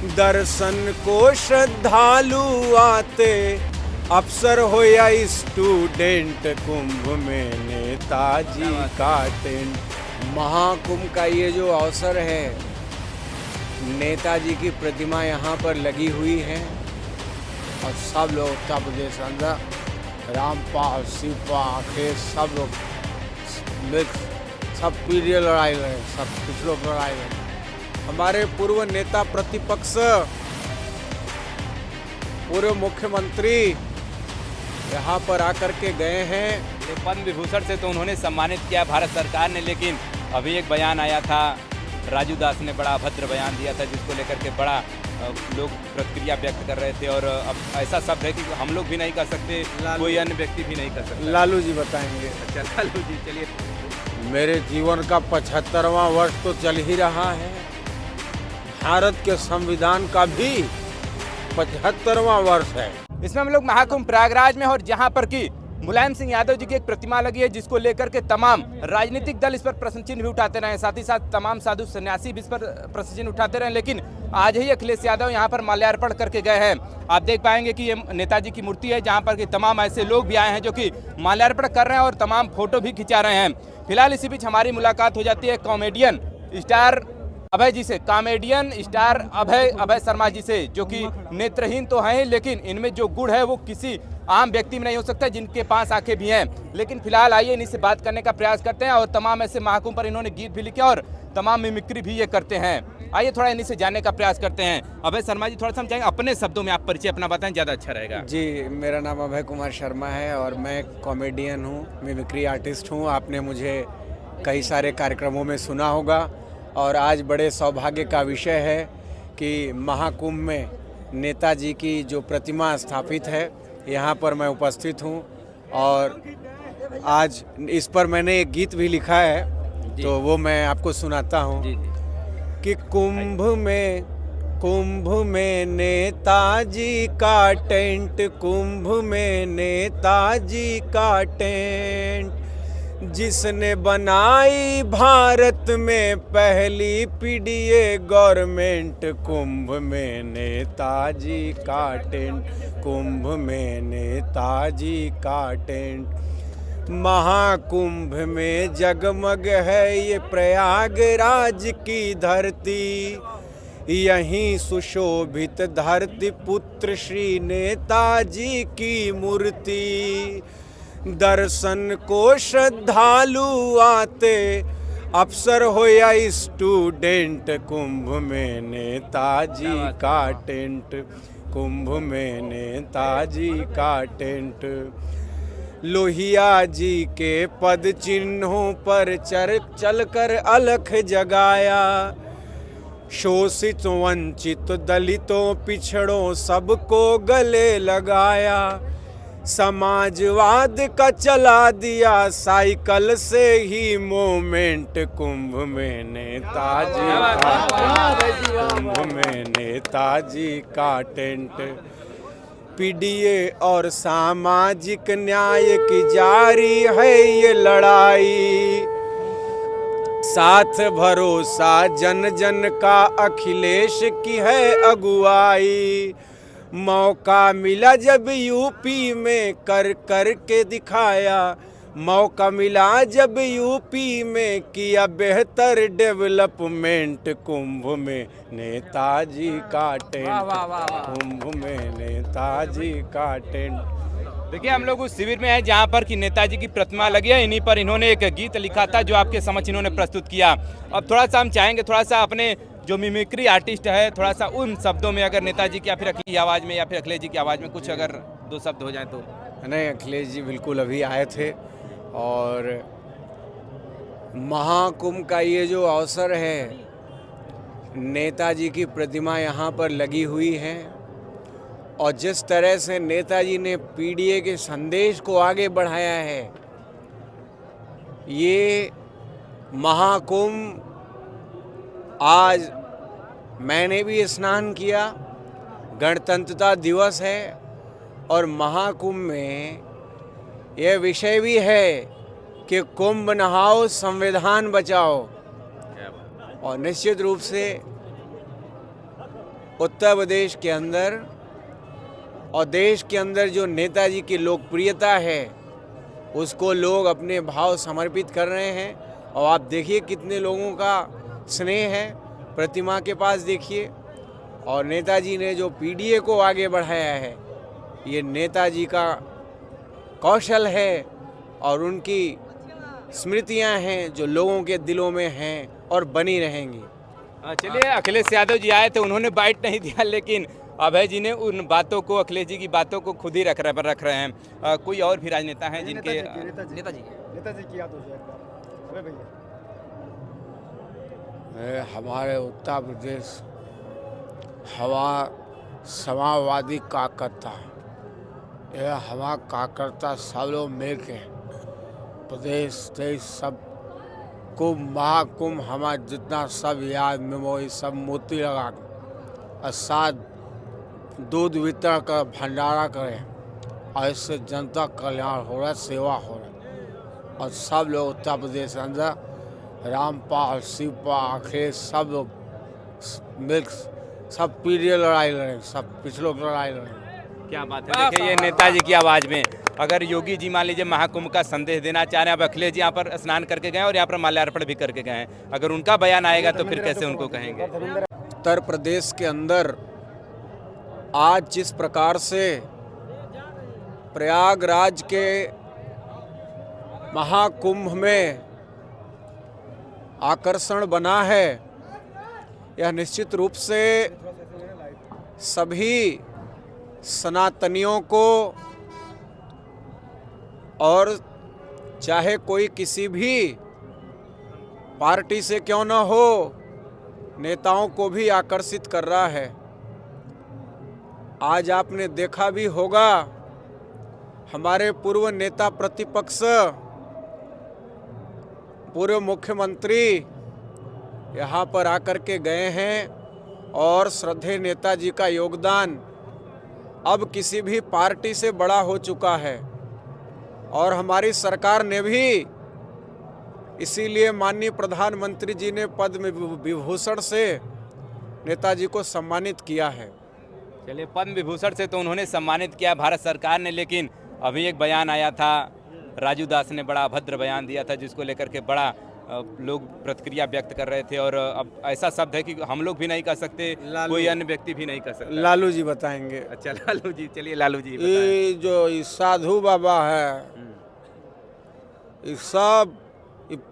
दर्शन को श्रद्धालु आते, अफसर हो या स्टूडेंट, कुंभ में नेताजी का टेंट। महाकुंभ का ये जो अवसर है, नेताजी की प्रतिमा यहाँ पर लगी हुई है और सब लोग उत्तर प्रदेश अंदर रामपाल, शिवपाल, अखिलेश सब लोग मिक्स, सब पीढ़ी लड़ाई रहे, सब कुछ लोग लड़ाई रहे। हमारे पूर्व नेता प्रतिपक्ष, पूर्व मुख्यमंत्री यहाँ पर आकर के गए हैं। पद्म विभूषण से तो उन्होंने सम्मानित किया भारत सरकार ने, लेकिन अभी एक बयान आया था, राजू दास ने बड़ा अभद्र बयान दिया था, जिसको लेकर के बड़ा लोग प्रतिक्रिया व्यक्त कर रहे थे। और अब ऐसा शब्द है कि हम लोग भी नहीं कर सकते, कोई अन्य व्यक्ति भी नहीं कर सकता। लालू जी बताएंगे। अच्छा लालू जी, चलिए। मेरे जीवन का 75वां वर्ष तो चल ही रहा है। भारत के संविधान का भी 75वां वर्ष है। इसमें हम लोग महाकुंभ प्रयागराज में, और जहां पर की मुलायम सिंह यादव जी की एक प्रतिमा लगी है, जिसको लेकर के तमाम राजनीतिक दल इस पर प्रश्न चिन्ह भी उठाते रहे, साथ ही साथ तमाम साधु सन्यासी भी इस पर प्रश्न चिन्ह उठाते रहे। लेकिन आज ही अखिलेश यादव यहां पर माल्यार्पण करके गए हैं। आप देख पाएंगे कि ये नेताजी की मूर्ति है, जहां पर कि तमाम ऐसे लोग भी आए हैं जो कि माल्यार्पण कर रहे हैं और तमाम फोटो भी खिंचा रहे हैं। फिलहाल इसी बीच हमारी मुलाकात हो जाती है कॉमेडियन स्टार अभय जी से, कॉमेडियन स्टार अभय शर्मा जी से, जो कि नेत्रहीन तो हैं, लेकिन इनमें जो गुण है वो किसी आम व्यक्ति में नहीं हो सकता, जिनके पास आंखें भी हैं। लेकिन फिलहाल आइए इन्हीं से बात करने का प्रयास करते हैं, और तमाम ऐसे महाकुंभ पर इन्होंने गीत भी लिखे और तमाम मिमिक्री भी ये करते हैं। आइए थोड़ा इन्हीं से जानने का प्रयास करते हैं। अभय शर्मा जी, थोड़ा सा हम चाहेंगे अपने शब्दों में आप परिचय अपना बताएं, ज़्यादा अच्छा रहेगा। जी, मेरा नाम अभय कुमार शर्मा है और मैं कॉमेडियन हूँ, मिमिक्री आर्टिस्ट हूँ। आपने मुझे कई सारे कार्यक्रमों में सुना होगा, और आज बड़े सौभाग्य का विषय है कि महाकुंभ में नेताजी की जो प्रतिमा स्थापित है, यहाँ पर मैं उपस्थित हूँ। और आज इस पर मैंने एक गीत भी लिखा है, तो वो मैं आपको सुनाता हूँ कि कुंभ में नेताजी का टेंट, कुंभ में नेताजी का टेंट, जिसने बनाई भारत में पहली पीडीए गवर्नमेंट, कुंभ में नेताजी का टेंट, कुंभ में नेताजी का टेंट। महाकुंभ में जगमग है ये प्रयागराज की धरती, यहीं सुशोभित धरती पुत्र श्री नेताजी की मूर्ति। दर्शन को श्रद्धालु आते, अफसर हो या स्टूडेंट, कुंभ में नेताजी का टेंट, कुंभ में नेताजी का टेंट। लोहिया जी के पद चिन्हों पर चलकर अलख जगाया, शोषित वंचित दलितों पिछड़ों सबको गले लगाया। समाजवाद का चला दिया साइकिल से ही मूवमेंट, कुंभ में नेताजी का, कुंभ में नेताजी का टेंट। पीडीए और सामाजिक न्याय की जारी है ये लड़ाई, साथ भरोसा जन जन का अखिलेश की है अगुवाई। मौका मिला जब यूपी में कर के दिखाया, मौका मिला जब यूपी में किया बेहतर डेवलपमेंट, कुंभ में नेताजी का टेंट, कुंभ में नेताजी का टेंट। देखिए, हम लोग उस शिविर में हैं जहां पर कि नेताजी की प्रतिमा लगी है। इन्हीं पर इन्होंने एक गीत लिखा था जो आपके समक्ष इन्होंने प्रस्तुत किया। अब थोड़ा सा हम चाहेंगे, थोड़ा सा अपने जो मिमिक्री आर्टिस्ट है, थोड़ा सा उन शब्दों में, अगर नेताजी की या फिर अखिलेश की आवाज़ में या फिर अखिलेश जी की आवाज़ में कुछ अगर दो शब्द हो जाए तो। नहीं, अखिलेश जी बिल्कुल अभी आए थे, और महाकुंभ का ये जो अवसर है, नेताजी की प्रतिमा यहाँ पर लगी हुई है, और जिस तरह से नेताजी ने पीडीए के संदेश को आगे बढ़ाया है, ये महाकुंभ, आज मैंने भी स्नान किया, गणतंत्रता दिवस है, और महाकुंभ में यह विषय भी है कि कुंभ नहाओ संविधान बचाओ। और निश्चित रूप से उत्तर प्रदेश के अंदर और देश के अंदर जो नेताजी की लोकप्रियता है उसको लोग अपने भाव समर्पित कर रहे हैं। और आप देखिए कितने लोगों का स्नेह है प्रतिमा के पास, देखिए। और नेताजी ने जो पीडीए को आगे बढ़ाया है, ये नेताजी का कौशल है और उनकी स्मृतियां हैं जो लोगों के दिलों में हैं और बनी रहेंगी। चलिए, अखिलेश यादव जी आए थे, उन्होंने बाइट नहीं दिया, लेकिन अभय जी ने उन बातों को, अखिलेश जी की बातों को खुद ही रख रहे हैं। कोई और भी राजनेता हैं जिनके नेताजी की याद हो जाए एक बार। अबे भैया, हमारे उत्तर प्रदेश हवा समाजवादी कार्यकर्ता, यह हवा कार्यकर्ता सब लोग मिल के प्रदेश देश सब कुंभ महाकुंभ हमारा जितना सब याद मेमोरी सब मोती लगा और साथ दूध वितरण कर भंडारा करें और इससे जनता कल्याण हो रहा है, सेवा हो रहा है। और सब लोग उत्तर प्रदेश के अंदर रामपाल, शिवपाल, अखिलेश सब लोग मिक्स सब पीढ़ी लड़ाई लड़े, सब पिछलों की लड़ाई लड़े। क्या बात है। देखिए, ये नेताजी की आवाज़ में अगर योगी जी मान लीजिए महाकुंभ का संदेश देना चाह रहे हैं, अब अखिलेश जी यहाँ पर स्नान करके गए और यहाँ पर माल्यार्पण भी करके गए हैं, अगर उनका बयान आएगा तो फिर कैसे उनको कहेंगे। उत्तर प्रदेश के अंदर आज जिस प्रकार से प्रयागराज के महाकुंभ में आकर्षण बना है, यह निश्चित रूप से सभी सनातनियों को और चाहे कोई किसी भी पार्टी से क्यों न हो, नेताओं को भी आकर्षित कर रहा है। आज आपने देखा भी होगा, हमारे पूर्व नेता प्रतिपक्ष, पूर्व मुख्यमंत्री यहाँ पर आकर के गए हैं और श्रद्धेय नेताजी का योगदान अब किसी भी पार्टी से बड़ा हो चुका है। और हमारी सरकार ने भी इसीलिए माननीय प्रधानमंत्री जी ने पद्म विभूषण से नेताजी को सम्मानित किया है। चलिए, पद्म विभूषण से तो उन्होंने सम्मानित किया भारत सरकार ने, लेकिन अभी एक बयान आया था, राजू दास ने बड़ा अभद्र बयान दिया था जिसको लेकर के बड़ा लोग प्रतिक्रिया व्यक्त कर रहे थे। और अब ऐसा शब्द है कि हम लोग भी नहीं कर सकते, कोई अन्य व्यक्ति भी नहीं कर सकता। लालू जी बताएंगे। अच्छा, लालू जी, चलिए लालू जी ये जो साधु बाबा है, ये सब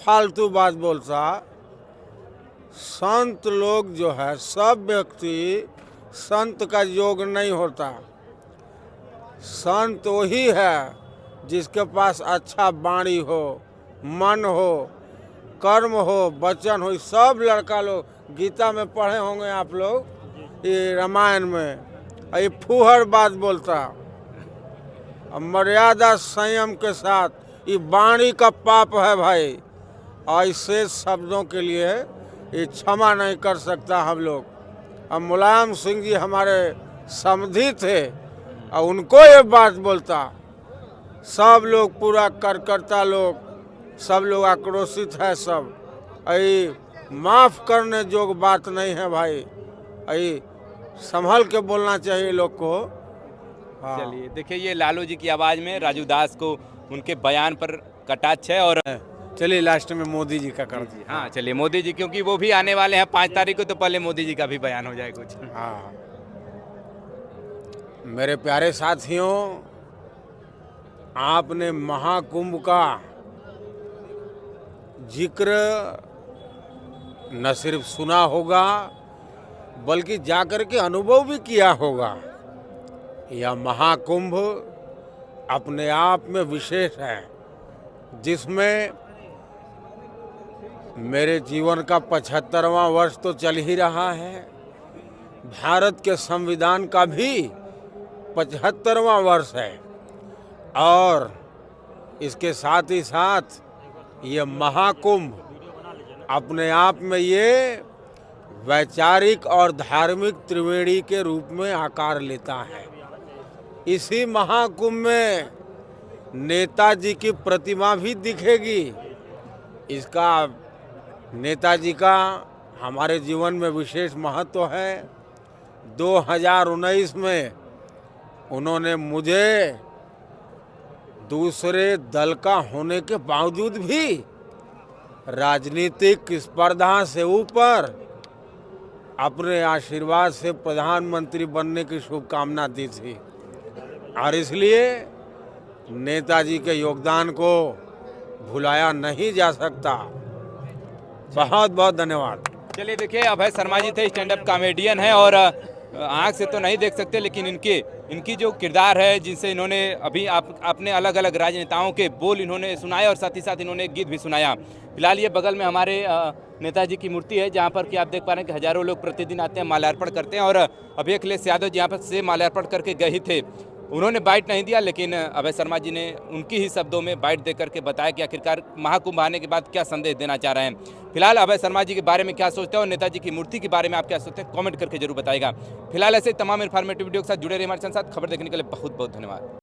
फालतू बात बोलता। संत लोग जो है, सब व्यक्ति संत का योग नहीं होता। संत वही है जिसके पास अच्छा वाणी हो, मन हो, कर्म हो, वचन हो। सब लड़का लोग गीता में पढ़े होंगे आप लोग, ये रामायण में, ये फूहड़ बात बोलता। मर्यादा संयम के साथ, ये वाणी का पाप है भाई। ऐसे शब्दों के लिए ये क्षमा नहीं कर सकता हम लोग। अब मुलायम सिंह जी हमारे समधी थे और उनको ये बात बोलता, सब लोग पूरा कार्यकर्ता लोग सब लोग आक्रोशित है। सब ये माफ़ करने जोग बात नहीं है भाई, ये संभल के बोलना चाहिए लोग को। हाँ। चलिए, देखिए, ये लालू जी की आवाज़ में राजू दास को उनके बयान पर कटाक्ष है। और चलिए लास्ट में मोदी जी का कर दिया। हाँ, चलिए, मोदी जी, क्योंकि वो भी आने वाले हैं 5 तारीख को, तो पहले मोदी जी का भी बयान हो जाए कुछ। हाँ, मेरे प्यारे साथियों, आपने महाकुंभ का जिक्र न सिर्फ सुना होगा बल्कि जाकर के अनुभव भी किया होगा। यह महाकुंभ अपने आप में विशेष है, जिसमें मेरे जीवन का 75वां वर्ष तो चल ही रहा है। भारत के संविधान का भी 75वां वर्ष है और इसके साथ ही साथ ये महाकुंभ अपने आप में ये वैचारिक और धार्मिक त्रिवेणी के रूप में आकार लेता है। इसी महाकुंभ में नेताजी की प्रतिमा भी दिखेगी। इसका नेताजी का हमारे जीवन में विशेष महत्व है। 2019 में उन्होंने मुझे दूसरे दल का होने के बावजूद भी राजनीतिक स्पर्धा से ऊपर अपने आशीर्वाद से प्रधानमंत्री बनने की शुभकामना दी थी और इसलिए नेताजी के योगदान को भुलाया नहीं जा सकता। बहुत बहुत धन्यवाद। चलिए देखिए, अभय शर्मा जी थे, स्टैंड अप कॉमेडियन है और आँख से तो नहीं देख सकते, लेकिन इनकी जो किरदार है, जिनसे इन्होंने अभी अपने अलग अलग राजनेताओं के बोल इन्होंने सुनाए और साथ ही साथ इन्होंने गीत भी सुनाया। फिलहाल ये बगल में हमारे नेताजी की मूर्ति है, जहाँ पर कि आप देख पा रहे हैं कि हजारों लोग प्रतिदिन आते हैं, माल्यार्पण करते हैं। और अभी अखिलेश यादव जी यहाँ पर से माल्यार्पण करके गए ही थे, उन्होंने बाइट नहीं दिया, लेकिन अभय शर्मा जी ने उनकी ही शब्दों में बाइट देकर के बताया कि आखिरकार महाकुंभ आने के बाद क्या संदेश देना चाह रहे हैं। फिलहाल अभय शर्मा जी के बारे में क्या सोचते हैं और नेताजी की मूर्ति के बारे में आप क्या सोचते हैं, कमेंट करके जरूर बताएगा। फिलहाल ऐसे तमाम इन्फॉर्मेटिव वीडियो के साथ जुड़े रहिए हमारे साथ। खबर देखने के लिए बहुत बहुत धन्यवाद।